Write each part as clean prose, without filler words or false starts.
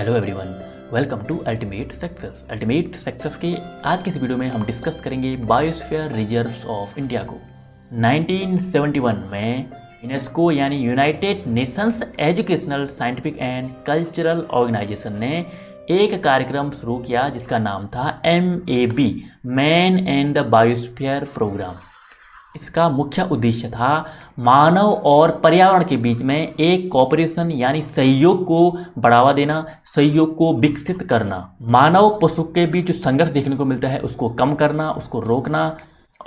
Hello everyone, welcome to ultimate success. Ultimate success के आज के इस वीडियो में हम डिस्कस करेंगे बायोस्फीयर रिजर्व्स ऑफ इंडिया को। 1971 में यूनेस्को यानी united nations educational scientific and cultural organization ने एक कार्यक्रम शुरू किया जिसका नाम था MAB, man and the biosphere programme. इसका मुख्य उद्देश्य था मानव और पर्यावरण के बीच में एक कोऑपरेशन यानी सहयोग को बढ़ावा देना, सहयोग को विकसित करना, मानव पशु के बीच जो संघर्ष देखने को मिलता है उसको कम करना, उसको रोकना,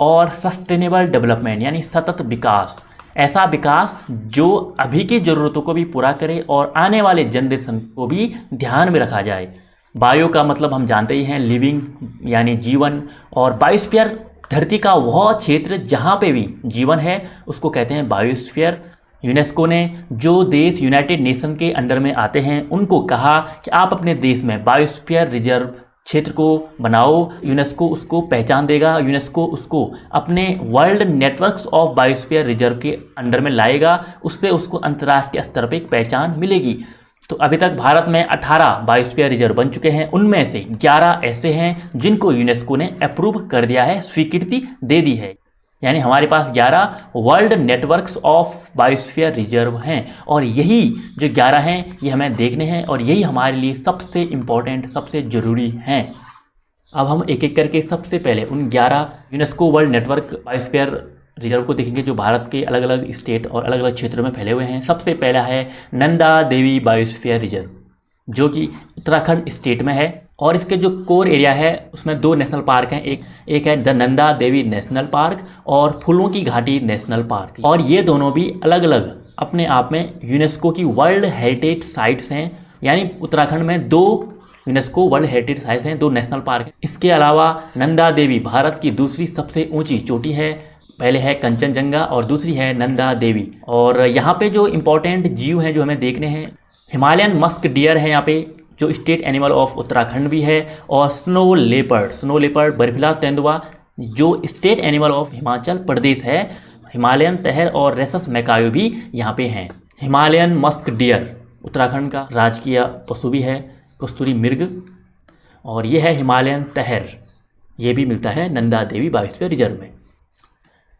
और सस्टेनेबल डेवलपमेंट यानी सतत विकास, ऐसा विकास जो अभी की ज़रूरतों को भी पूरा करे और आने वाले जनरेशन को भी ध्यान में रखा जाए। बायो का मतलब हम जानते ही हैं लिविंग यानी जीवन, और बायोस्फीयर धरती का वह क्षेत्र जहाँ पे भी जीवन है उसको कहते हैं बायोस्फीयर। यूनेस्को ने जो देश यूनाइटेड नेशन के अंडर में आते हैं उनको कहा कि आप अपने देश में बायोस्फीयर रिजर्व क्षेत्र को बनाओ। यूनेस्को उसको पहचान देगा, यूनेस्को उसको अपने world networks of biosphere reserve के अंडर में लाएगा, उससे उसको अंतर्राष्ट्रीय स्तर पर एक पहचान मिलेगी। तो अभी तक भारत में 18 बायोस्फीयर रिजर्व बन चुके हैं, उनमें से 11 ऐसे हैं जिनको यूनेस्को ने अप्रूव कर दिया है, स्वीकृति दे दी है। यानी हमारे पास 11 world networks of biosphere reserve हैं, और यही जो 11 हैं ये हमें देखने हैं और यही हमारे लिए सबसे इम्पोर्टेंट, सबसे ज़रूरी हैं। अब हम एक एक करके सबसे पहले उन 11 UNESCO world network biosphere reserve को देखेंगे जो भारत के अलग अलग स्टेट और अलग अलग क्षेत्रों में फैले हुए हैं। सबसे पहला है नंदा देवी बायोस्फीयर रिजर्व, जो कि उत्तराखंड स्टेट में है, और इसके जो कोर एरिया है उसमें 2 नेशनल पार्क हैं, एक है the Nanda Devi national park और फूलों की घाटी नेशनल पार्क, और ये दोनों भी अलग अलग अपने आप में यूनेस्को की वर्ल्ड हेरिटेज साइट्स हैं। यानी उत्तराखंड में 2 यूनेस्को वर्ल्ड हेरिटेज साइट्स हैं, 2 नेशनल पार्क हैं। इसके अलावा नंदा देवी भारत की दूसरी सबसे ऊंची चोटी है, पहले है कंचनजंगा और दूसरी है नंदा देवी। और यहाँ पे जो इम्पोर्टेंट जीव हैं जो हमें देखने हैं, हिमालयन मस्क डियर है यहाँ पे जो स्टेट एनिमल ऑफ उत्तराखंड भी है, और स्नो लेपर्ड बर्फीला तेंदुआ जो state animal of Himachal Pradesh है, हिमालयन तहर और रेसस मैकायो भी यहाँ पे हैं। हिमालयन मस्क डियर उत्तराखंड का राजकीय पशु भी है, कस्तूरी मृग, और ये है हिमालयन तहर, ये भी मिलता है नंदा देवी बायोस्फीयर रिजर्व में।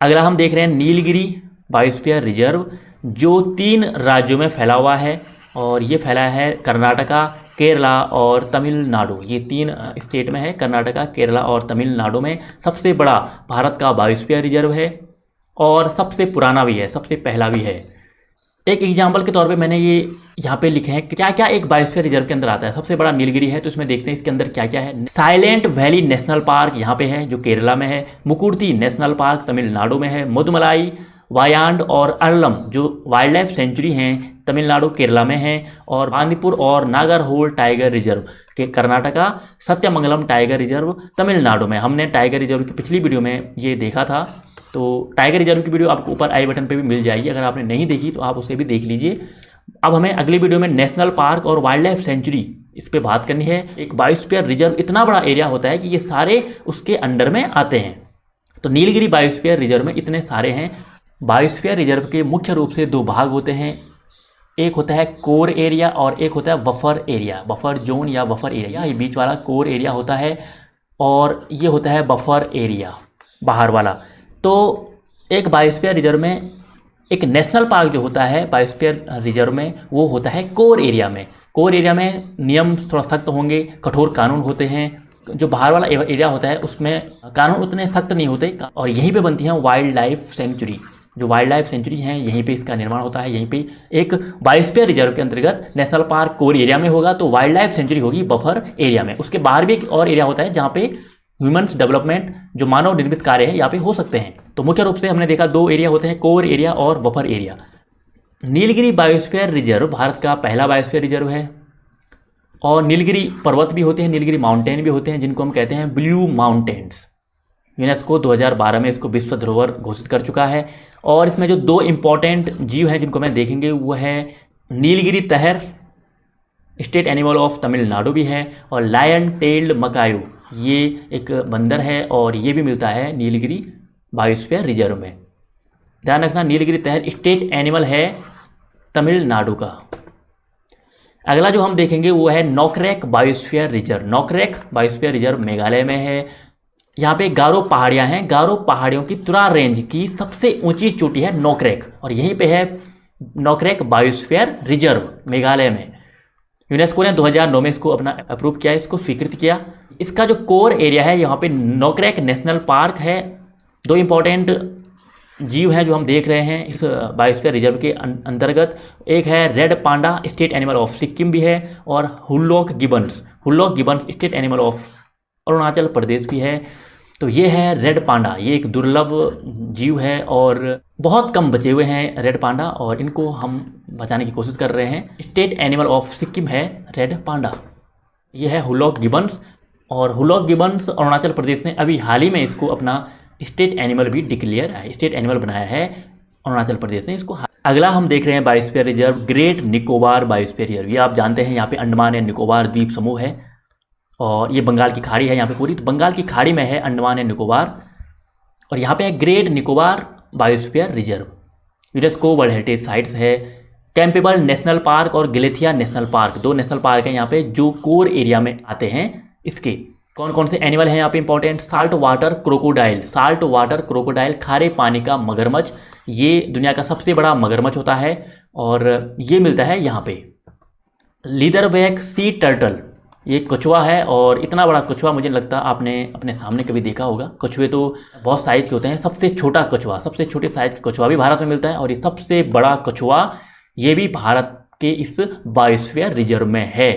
अगला हम देख रहे हैं नीलगिरी बायोस्फीयर रिजर्व, जो 3 राज्यों में फैला हुआ है, और ये फैला है कर्नाटका, केरला और तमिलनाडु। ये 3 स्टेट में है, कर्नाटका, केरला और तमिलनाडु में। सबसे बड़ा भारत का बायोस्फीयर रिजर्व है और सबसे पुराना भी है, सबसे पहला भी है। एक एग्जाम्पल के तौर पे मैंने ये यहाँ पे लिखे हैं क्या क्या एक बायोस्फीयर रिजर्व के अंदर आता है। सबसे बड़ा नीलगिरी है, तो इसमें देखते हैं इसके अंदर क्या क्या है। साइलेंट वैली नेशनल पार्क यहाँ पे है जो केरला में है, मुकुर्ती नेशनल पार्क तमिलनाडु में है, मुदमलाई, वायांड और अरलम जो वाइल्ड लाइफ सेंचुरी हैं तमिलनाडु केरला में है, और बांदीपुर और नागरहोल टाइगर रिजर्व के कर्नाटका, सत्यमंगलम टाइगर रिजर्व तमिलनाडु में। हमने टाइगर रिजर्व की पिछली वीडियो में ये देखा था, तो टाइगर रिजर्व की वीडियो आपको ऊपर आई बटन पे भी मिल जाएगी, अगर आपने नहीं देखी तो आप उसे भी देख लीजिए। अब हमें अगली वीडियो में नेशनल पार्क और वाइल्ड लाइफ सेंचुरी इस पे बात करनी है। एक बायोस्फीयर रिजर्व इतना बड़ा एरिया होता है कि ये सारे उसके अंडर में आते हैं। तो नीलगिरी बायोस्फीयर रिजर्व में इतने सारे हैं। बायोस्फीयर रिजर्व के मुख्य रूप से 2 भाग होते हैं, एक होता है कोर एरिया और एक होता है बफर एरिया, बफर जोन या बफर एरिया। ये बीच वाला कोर एरिया होता है और ये होता है बफर एरिया, बाहर वाला। तो एक बायोस्फीयर रिजर्व में एक नेशनल पार्क जो होता है बायोस्फीयर रिजर्व में, वो होता है कोर एरिया में। कोर एरिया में नियम थोड़ा सख्त होंगे, कठोर कानून होते हैं। जो बाहर वाला एरिया होता है उसमें कानून उतने सख्त नहीं होते, और यहीं पे बनती हैं वाइल्ड लाइफ सेंचुरी। जो वाइल्ड लाइफ सेंचुरी हैं यहीं पे इसका निर्माण होता है। यहीं पे एक बायोस्फीयर रिजर्व के अंतर्गत नेशनल पार्क कोर एरिया में होगा तो वाइल्ड लाइफ सेंचुरी होगी बफर एरिया में। उसके बाहर भी एक और एरिया होता है जहाँ पे ह्यूमन्स डेवलपमेंट जो मानव निर्मित कार्य है यहाँ पे हो सकते हैं। तो मुख्य रूप से हमने देखा 2 एरिया होते हैं, कोर एरिया और buffer area. Nilgiri biosphere reserve Bharat का पहला बायोस्फीयर रिजर्व है, और नीलगिरी पर्वत भी होते हैं, नीलगिरी माउंटेन भी होते हैं जिनको हम कहते हैं ब्लू माउंटेन्स। यूनेस्को 2012 में इसको विश्व धरोहर घोषित कर चुका है। और इसमें जो 2 इम्पॉर्टेंट जीव हैं जिनको मैं देखेंगे वो है नीलगिरी तहर, स्टेट एनिमल ऑफ तमिलनाडु भी है, और लायन टेल्ड मकायो, ये एक बंदर है और ये भी मिलता है नीलगिरी बायोस्फीयर रिजर्व में। ध्यान रखना नीलगिरी तहर स्टेट एनिमल है तमिलनाडु का। अगला जो हम देखेंगे वो है Nokrek biosphere reserve. Nokrek biosphere reserve Meghalaya में है। यहाँ पे गारो पहाड़ियाँ हैं। गारो पहाड़ियों की तुरा रेंज की सबसे ऊंची चोटी है नोकरेक, और यहीं पे है नोकरेक बायोस्फीयर रिजर्व मेघालय में। यूनेस्को ने 2009 में इसको अपना अप्रूव किया, इसको स्वीकृत किया। इसका जो कोर एरिया है यहाँ पे नोकरेक नेशनल पार्क है। 2 इंपॉर्टेंट जीव हैं जो हम देख रहे हैं इस बायोस्फीयर रिजर्व के अंतर्गत। एक है red panda, state animal of Sikkim भी है, और hoolock gibbons, hoolock gibbons state animal of Arunachal Pradesh भी है। तो ये है रेड पांडा, ये एक दुर्लभ जीव है और बहुत कम बचे हुए हैं रेड पांडा, और इनको हम बचाने की कोशिश कर रहे हैं। स्टेट एनिमल ऑफ सिक्किम है रेड पांडा। ये है हुल्लोक गिबन्स, और हुल्लोक गिबन्स अरुणाचल प्रदेश ने अभी हाल ही में इसको अपना स्टेट एनिमल भी डिक्लेयर है, स्टेट एनिमल बनाया है अरुणाचल प्रदेश ने इसको। अगला हम देख रहे हैं biosphere reserve great Nicobar biosphere reserve. ये आप जानते हैं यहाँ पे अंडमान एंड निकोबार द्वीप समूह है, और ये बंगाल की खाड़ी है यहाँ पे पूरी। तो बंगाल की खाड़ी में है अंडमान एंड निकोबार, और यहाँ पे है great Nicobar biosphere reserve. UNESCO world heritage sites है। कैंपेबल नेशनल पार्क और गिलेथिया नेशनल पार्क, 2 नेशनल पार्क हैं यहाँ पे जो कोर एरिया में आते हैं। इसके कौन कौन से एनिमल हैं यहाँ पे important? Salt water crocodile, salt water crocodile खारे पानी का मगरमच्छ, ये दुनिया का सबसे बड़ा मगरमच्छ होता है और ये मिलता है यहाँ पे। लीदरबैक सी टर्टल, ये कछुआ है, और इतना बड़ा कछुआ मुझे लगता है आपने अपने सामने कभी देखा होगा। कछुए तो बहुत साइज के होते हैं। सबसे छोटा कछुआ, सबसे छोटे साइज का कछुआ भी भारत में मिलता है, और ये सबसे बड़ा कछुआ ये भी भारत के इस बायोस्फीयर रिजर्व में है।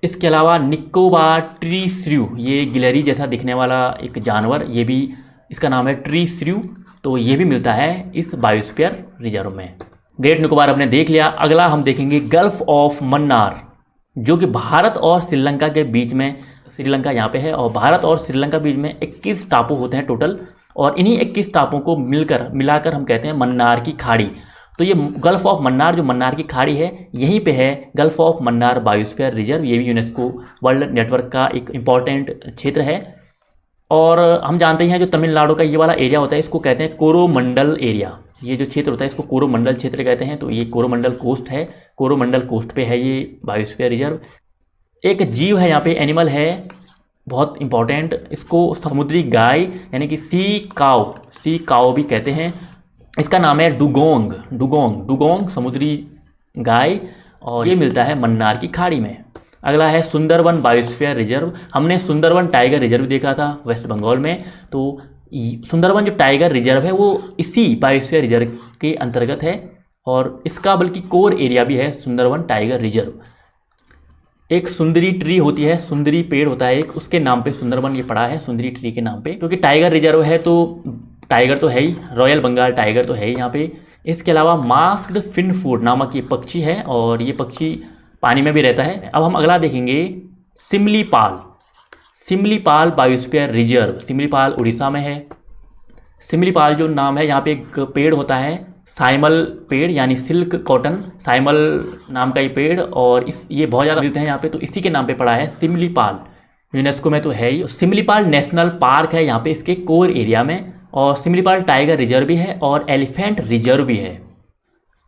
इसके अलावा निकोबार ट्री श्र्यू, ये गिलहरी जैसा दिखने वाला एक जानवर, ये भी इसका नाम है ट्री श्र्यू, तो ये भी मिलता है इस बायोस्फीयर रिजर्व में। ग्रेट निकोबार हमने देख लिया। अगला हम देखेंगे गल्फ ऑफ मन्नार, जो कि भारत और श्रीलंका के बीच में, श्रीलंका यहाँ पे है और भारत और श्रीलंका के बीच में 21 टापू होते हैं टोटल, और इन्हीं 21 टापुओं को मिलाकर हम कहते हैं मन्नार की खाड़ी। तो ये गल्फ ऑफ मन्नार, जो मन्नार की खाड़ी है, यहीं पे है gulf of Mannar biosphere reserve. ये भी यूनेस्को वर्ल्ड नेटवर्क का एक इम्पॉर्टेंट क्षेत्र है। और हम जानते हैं जो तमिलनाडु का ये वाला एरिया होता है, इसको कहते हैं कोरोमंडल एरिया। ये जो क्षेत्र होता है इसको कोरोमंडल क्षेत्र कहते हैं। तो ये कोरोमंडल कोस्ट है, कोरोमंडल कोस्ट पे है ये बायोस्फीयर रिजर्व। एक जीव है यहाँ पे, एनिमल है बहुत इंपॉर्टेंट, इसको समुद्री गाय यानी कि सी काओ भी कहते हैं। इसका नाम है डुगोंग, डुगोंग समुद्री गाय, और ये मिलता है मन्नार की खाड़ी में। अगला है सुंदरवन बायोस्फीयर रिजर्व। हमने सुंदरवन टाइगर रिजर्व देखा था वेस्ट बंगाल में, तो सुंदरवन जो टाइगर रिजर्व है वो इसी बायोस्फीयर रिजर्व के अंतर्गत है, और इसका बल्कि कोर एरिया भी है सुंदरवन टाइगर रिजर्व। एक सुंदरी ट्री होती है, सुंदरी पेड़ होता है एक, उसके नाम पे सुंदरवन ये पड़ा है, सुंदरी ट्री के नाम पे, क्योंकि टाइगर रिजर्व है तो टाइगर तो है ही, रॉयल बंगाल टाइगर तो है ही यहाँ पे। इसके अलावा मास्क्ड फिन फूड नामक ये पक्षी है, और ये पक्षी पानी में भी रहता है। अब हम अगला देखेंगे सिमलीपाल बायोस्फीयर रिजर्व। सिमलीपाल उड़ीसा में है। सिमलीपाल जो नाम है, यहाँ पे एक पेड़ होता है साइमल पेड़, यानी सिल्क कॉटन, साइमल नाम का ये पेड़, और ये बहुत ज़्यादा मिलते हैं यहाँ पे, तो इसी के नाम पे पड़ा है सिमलीपाल। यूनेस्को में तो है ही। सिमलीपाल नेशनल पार्क है यहाँ पे इसके कोर एरिया में, और सिमलीपाल टाइगर रिजर्व भी है और एलिफेंट रिजर्व भी है।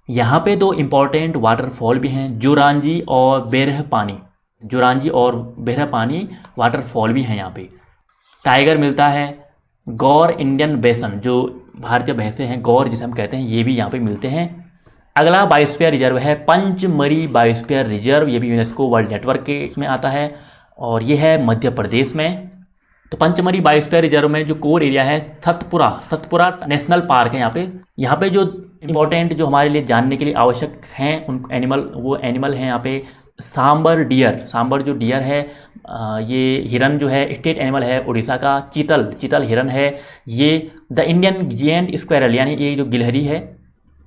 यहाँ पे 2 इम्पॉर्टेंट वाटरफॉल भी हैं, जोरांजी और बेरहपानी। जोरांजी और बेरहपानी वाटरफॉल भी हैं यहाँ पे। टाइगर मिलता है। गौर इंडियन बेसन, जो भारतीय भैंसे हैं गौर जिसे हम कहते हैं, ये भी यहाँ पे मिलते हैं। अगला बायोस्फीयर रिजर्व है पंचमरी बायोस्फीयर रिजर्व। ये भी यूनेस्को वर्ल्ड नेटवर्क के इसमें आता है, और ये है मध्य प्रदेश में। तो पंचमरी बायोस्फीयर रिजर्व में जो कोर एरिया है सतपुरा नेशनल पार्क है। यहाँ पे जो इम्पोर्टेंट, जो हमारे लिए जानने के लिए आवश्यक हैं उन एनिमल हैं यहाँ पे। सांबर डियर, सांबर जो डियर है, ये हिरन जो है स्टेट एनिमल है उड़ीसा का। चीतल हिरन है। ये द इंडियन जिएंट स्क्वायरल, यानी ये जो गिलहरी है।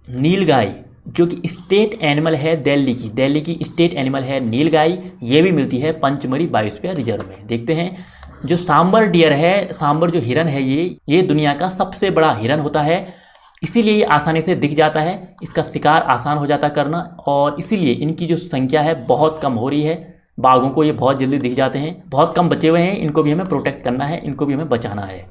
नीलगाय जो कि स्टेट एनिमल है दिल्ली की स्टेट एनिमल है नीलगाय, ये भी मिलती है पंचमरी बायोस्फीयर रिजर्व में। देखते हैं जो सांबर डियर है, सांबर जो हिरन है, ये दुनिया का सबसे बड़ा हिरन होता है, इसीलिए ये आसानी से दिख जाता है, इसका शिकार आसान हो जाता करना, और इसीलिए इनकी जो संख्या है बहुत कम हो रही है। बाघों को ये बहुत जल्दी दिख जाते हैं, बहुत कम बचे हुए हैं, इनको भी हमें प्रोटेक्ट करना है, इनको भी हमें बचाना है।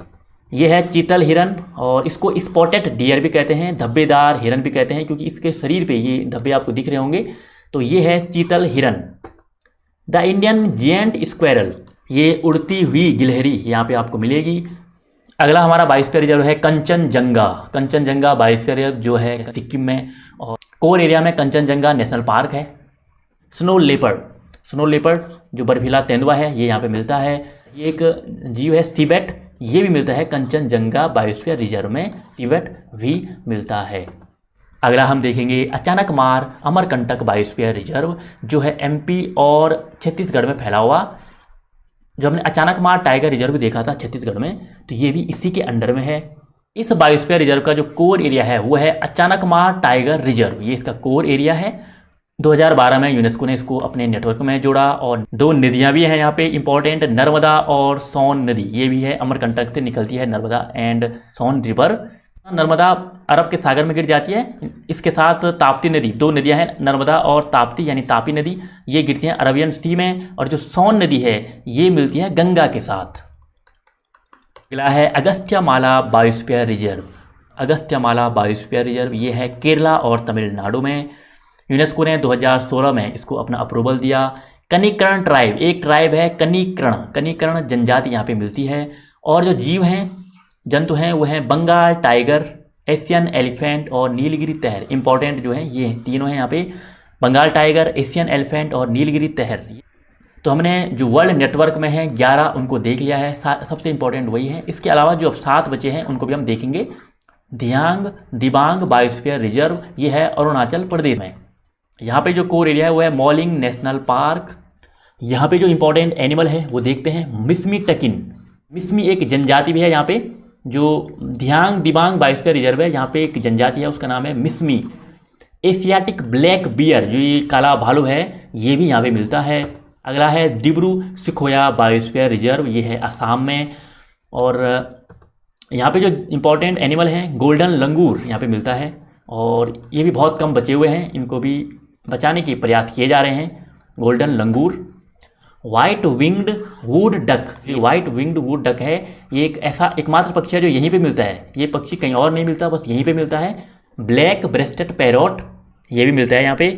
ये है चीतल हिरन, और इसको स्पॉटेड डियर भी कहते हैं, धब्बेदार हिरन भी कहते हैं, क्योंकि इसके शरीर पे ये धब्बे आपको दिख रहे होंगे, तो ये है चीतल हिरन। द इंडियन जेंट स्क्वेरल, ये उड़ती हुई गिलहरी यहाँ पे आपको मिलेगी। अगला हमारा बायोस्फीयर रिजर्व है कंचनजंगा। कंचनजंगा बायोस्फीयर रिजर्व जो है सिक्किम में, और कोर एरिया में कंचनजंगा नेशनल पार्क है। स्नो लेपर्ड, स्नो लेपर्ड जो बर्फीला तेंदुआ है, ये यहाँ पे मिलता है। ये एक जीव है सिवेट, ये भी मिलता है कंचनजंगा बायोस्फीयर रिजर्व में, सिवेट भी मिलता है। अगला हम देखेंगे अचानकमार अमरकंटक बायोस्फीयर रिजर्व जो है एमपी और छत्तीसगढ़ में फैला हुआ। जो हमने अचानकमार टाइगर रिजर्व देखा था छत्तीसगढ़ में, तो ये भी इसी के अंडर में है। इस बायोस्फीयर रिजर्व का जो कोर एरिया है वो है अचानकमार टाइगर रिजर्व, ये इसका कोर एरिया है। 2012 में यूनेस्को ने इसको अपने नेटवर्क में जोड़ा। और 2 नदियां भी हैं यहाँ पे इंपॉर्टेंट, नर्मदा और सोन नदी, ये भी है अमरकंटक से निकलती है, नर्मदा एंड सोन रिवर। नर्मदा अरब के सागर में गिर जाती है, इसके साथ ताप्ती नदी, 2 नदियां हैं नर्मदा और ताप्ती यानी तापी नदी, ये गिरती हैं अरबियन सी में। और जो सोन नदी है ये मिलती है गंगा के साथ। अगला है Agasthyamala biosphere reserve. Agasthyamala biosphere reserve ये है केरला और तमिलनाडु में। यूनेस्को ने 2016 में इसको अपना अप्रूवल दिया। कनिकरण ट्राइब, एक ट्राइब है कनिकरण, कनिकरण जनजाति यहाँ पे मिलती है। और जो जीव हैं, जंतु हैं, वो हैं बंगाल टाइगर, एशियन एलिफेंट और नीलगिरी तहर। इंपॉर्टेंट जो है ये तीनों हैं यहाँ पे, बंगाल टाइगर, एशियन एलिफेंट और नीलगिरी तहर। तो हमने जो वर्ल्ड नेटवर्क में है 11 उनको देख लिया है, सबसे इंपॉर्टेंट वही है। इसके अलावा जो अब 7 बचे हैं उनको भी हम देखेंगे। दिबांग बायोस्फीयर रिजर्व ये है अरुणाचल प्रदेश में। यहाँ पे जो कोर एरिया है वो है मॉलिंग नेशनल पार्क। यहाँ पे जो इंपॉर्टेंट एनिमल है वो देखते हैं, मिस्मी टकिन। मिस्मी एक जनजाति भी है यहाँ पे, जो दिबांग बायोस्फीयर रिजर्व है, यहाँ पे एक जनजाति है उसका नाम है मिस्मी। एशियाटिक ब्लैक बियर जो ये काला भालू है, ये भी यहाँ पे मिलता है। अगला है डिब्रू सिखोया बायोस्फीयर रिजर्व, ये है असम में। और यहाँ पे जो इंपॉर्टेंट एनिमल हैं गोल्डन लंगूर यहाँ पे मिलता है, और ये भी बहुत कम बचे हुए हैं, इनको भी बचाने के प्रयास किए जा रहे हैं। गोल्डन लंगूर। वाइट विंग्ड वुड डक, ये वाइट विंग्ड वुड डक है, ये एक ऐसा एकमात्र पक्षी है जो यहीं पे मिलता है, ये पक्षी कहीं और नहीं मिलता, बस यहीं पे मिलता है। ब्लैक ब्रेस्टेड पैरोट, ये भी मिलता है यहाँ पे।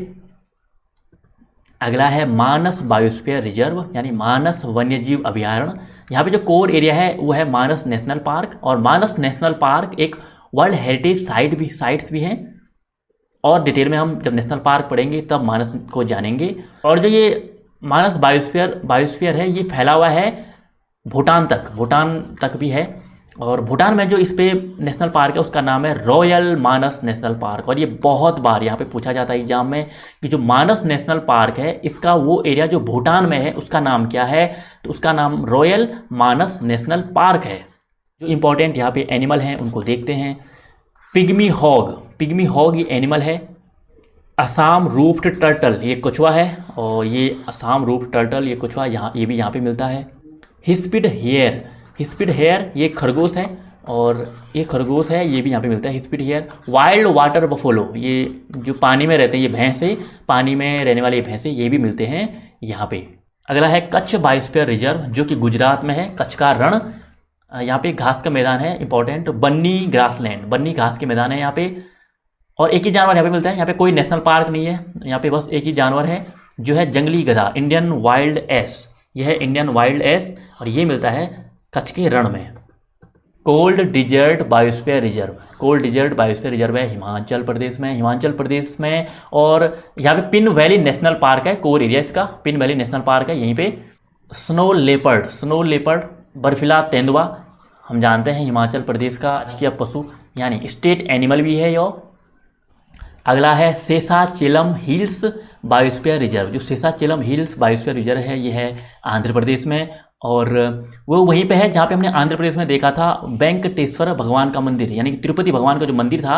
अगला है मानस बायोस्फीयर रिजर्व यानी मानस वन्यजीव अभयारण्य। यहाँ पे जो कोर एरिया है वो है मानस नेशनल पार्क, और मानस नेशनल पार्क एक वर्ल्ड हेरिटेज साइट्स भी हैं। और डिटेल में हम जब नेशनल पार्क पढ़ेंगे तब मानस को जानेंगे। और जो ये मानस बायोस्फीयर है ये फैला हुआ है भूटान तक भी है। और भूटान में जो इस पे नेशनल पार्क है उसका नाम है रॉयल मानस नेशनल पार्क। और ये बहुत बार यहाँ पे पूछा जाता है एग्जाम में कि जो मानस नेशनल पार्क है इसका वो एरिया जो भूटान में है उसका नाम क्या है, तो उसका नाम रॉयल मानस नेशनल पार्क है। जो इंपॉर्टेंट यहाँ पे एनिमल हैं उनको देखते हैं। पिग्मी हॉग ये एनिमल है। असम रूफ्ड टर्टल, ये कछुआ है, और ये असम रूफ्ड टर्टल ये कछुआ ये भी यहाँ पे मिलता है। हिस्पिड हेयर ये खरगोश है, और ये खरगोश है, ये भी यहाँ पे मिलता है हिस्पिड हेयर। वाइल्ड वाटर बफेलो, ये जो पानी में रहते हैं, ये भैंसे, पानी में रहने वाले ये भैंसे, ये भी मिलते हैं यहाँ पे। अगला है कच्छ बायोस्फीयर रिजर्व जो कि गुजरात में है। कच्छ का रण, यहाँ पे घास का मैदान है इंपॉर्टेंट, बन्नी ग्रासलैंड, बन्नी घास के मैदान है यहाँ पे। और एक ही जानवर यहाँ पे मिलता है, यहाँ पे कोई नेशनल पार्क नहीं है, यहाँ पे बस एक ही जानवर है जो है जंगली गधा, इंडियन वाइल्ड एस। यह है इंडियन वाइल्ड एस, और ये मिलता है कच्छ के रण में। कोल्ड डिजर्ट बायोस्फीयर रिजर्व है हिमाचल प्रदेश में। और यहाँ पे पिन वैली नेशनल पार्क है, कोर एरिया इसका पिन वैली नेशनल पार्क है। यहीं पे स्नो लेपर्ड बर्फीला तेंदुआ, हम जानते हैं हिमाचल प्रदेश का राजकीय पशु यानी स्टेट एनिमल भी है यो। अगला है शेषाचलम हिल्स बायोस्फीयर रिजर्व। जो शेषाचलम हिल्स बायोस्फीयर रिजर्व है ये है आंध्र प्रदेश में, और वो वहीं पे है जहाँ पे हमने आंध्र प्रदेश में देखा था वेंकटेश्वर भगवान का मंदिर, यानी कि तिरुपति भगवान का जो मंदिर था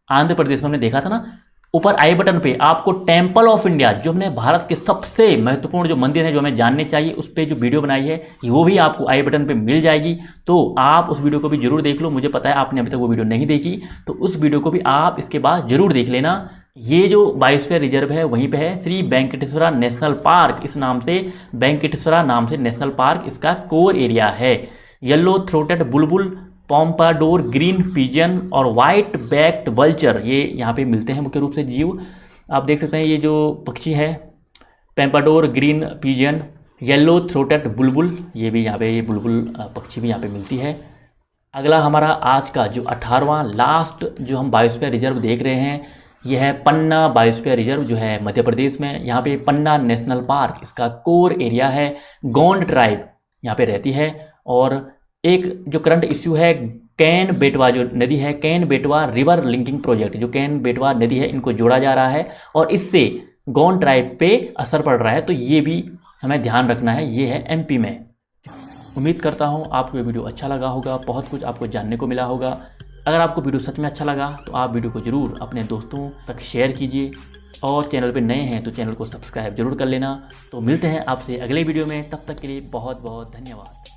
आंध्र प्रदेश में हमने देखा था ना। ऊपर आई बटन पे आपको टेम्पल ऑफ इंडिया, जो हमने भारत के सबसे महत्वपूर्ण जो मंदिर है जो हमें जानने चाहिए, उस पर जो वीडियो बनाई है वो भी आपको आई बटन पे मिल जाएगी। तो आप उस वीडियो को भी जरूर देख लो, मुझे पता है आपने अभी तक वो वीडियो नहीं देखी, तो उस वीडियो को भी आप इसके बाद जरूर देख लेना। ये जो बायोस्फीयर रिजर्व है वहीं पे है श्री वेंकटेश्वरा नेशनल पार्क, इस नाम से वेंकटेश्वरा नाम से नेशनल पार्क इसका कोर एरिया है। येलो थ्रोटेड बुलबुल, पॉम्पाडोर ग्रीन पिजन और वाइट बैक्ड वल्चर ये यहाँ पे मिलते हैं मुख्य रूप से जीव। आप देख सकते हैं ये जो पक्षी है पेम्पाडोर ग्रीन पिजन, येलो थ्रोटेड बुलबुल, ये भी यहाँ पे ये बुलबुल पक्षी भी यहाँ पे मिलती है। अगला हमारा आज का जो 18वां लास्ट जो हम बायोस्फीयर रिजर्व देख रहे हैं, यह है पन्ना बायोस्फीयर रिजर्व जो है मध्य प्रदेश में। यहाँ पे पन्ना नेशनल पार्क, इसका कोर एरिया है, गोंड ट्राइब यहाँ पे रहती है। और एक जो करंट इश्यू है कैन बेटवा जो नदी है, कैन बेटवा रिवर लिंकिंग प्रोजेक्ट, जो कैन बेटवा नदी है इनको जोड़ा जा रहा है और इससे गोंड ट्राइब पे असर पड़ रहा है, तो ये भी हमें ध्यान रखना है। ये है एमपी में। उम्मीद करता हूँ आपको ये वीडियो अच्छा लगा होगा, बहुत कुछ आपको जानने को मिला होगा। अगर आपको वीडियो सच में अच्छा लगा तो आप वीडियो को ज़रूर अपने दोस्तों तक शेयर कीजिए और चैनल पे नए हैं तो चैनल को सब्सक्राइब जरूर कर लेना। तो मिलते हैं आपसे अगले वीडियो में, तब तक के लिए बहुत बहुत धन्यवाद।